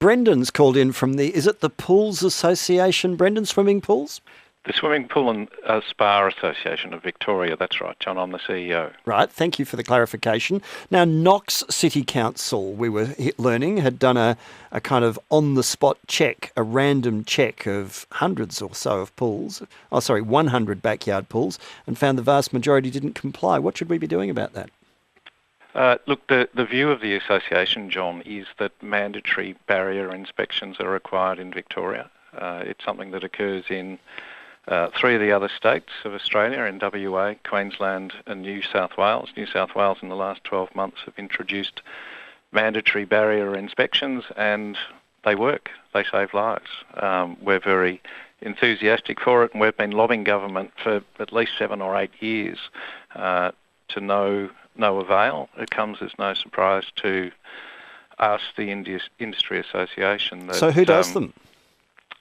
Brendan's called in from is it the Pools Association, Brendan, swimming pools? The Swimming Pool and Spa Association of Victoria, that's right, John, I'm the CEO. Right, thank you for the clarification. Now, Knox City Council, we were learning, had done a kind of on-the-spot check, a random check of hundreds or so of pools, 100 backyard pools, and found the vast majority didn't comply. What should we be doing about that? Look, the view of the association, John, is that mandatory barrier inspections are required in Victoria. It's something that occurs in 3 of the other states of Australia, in WA, Queensland and New South Wales. New South Wales in the last 12 months have introduced mandatory barrier inspections and they work, they save lives. We're very enthusiastic for it and we've been lobbying government for at least 7 or 8 years to no avail. It comes as no surprise to us, the Industry Association. That, so who does them?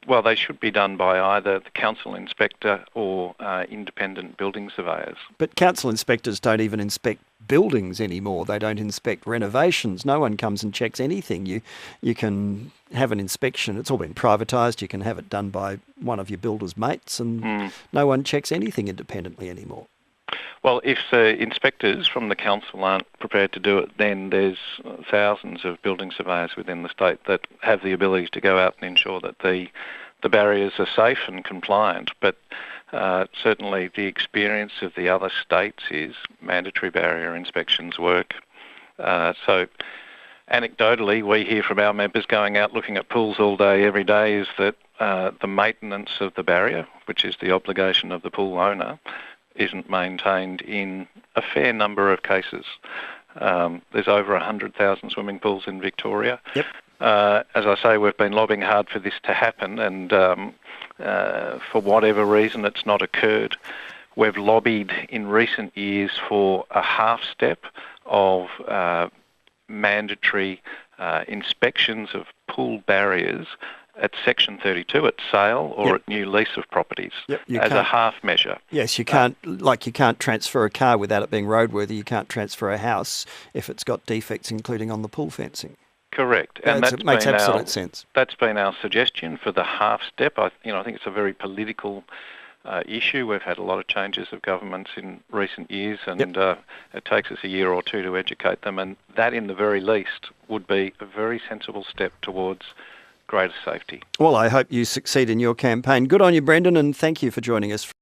Well, they should be done by either the council inspector or independent building surveyors. But council inspectors don't even inspect buildings anymore. They don't inspect renovations. No one comes and checks anything. You can have an inspection. It's all been privatised. You can have it done by one of your builder's mates and no one checks anything independently anymore. Well, if the inspectors from the council aren't prepared to do it, then there's thousands of building surveyors within the state that have the ability to go out and ensure that the barriers are safe and compliant. But certainly the experience of the other states is mandatory barrier inspections work. So anecdotally, we hear from our members going out looking at pools all day, every day, is that the maintenance of the barrier, which is the obligation of the pool owner, isn't maintained in a fair number of cases. There's over 100,000 swimming pools in Victoria. Yep. As I say, we've been lobbying hard for this to happen and for whatever reason it's not occurred. We've lobbied in recent years for a half step of mandatory inspections of pool barriers at Section 32 at sale or at new lease of properties as a half measure. Yes, you can't transfer a car without it being roadworthy. You can't transfer a house if it's got defects, including on the pool fencing. Correct. And that makes absolute sense. That's been our suggestion for the half step. I think it's a very political issue. We've had a lot of changes of governments in recent years and it takes us a year or two to educate them, and that in the very least would be a very sensible step towards greater safety. Well, I hope you succeed in your campaign. Good on you, Brendan, and thank you for joining us.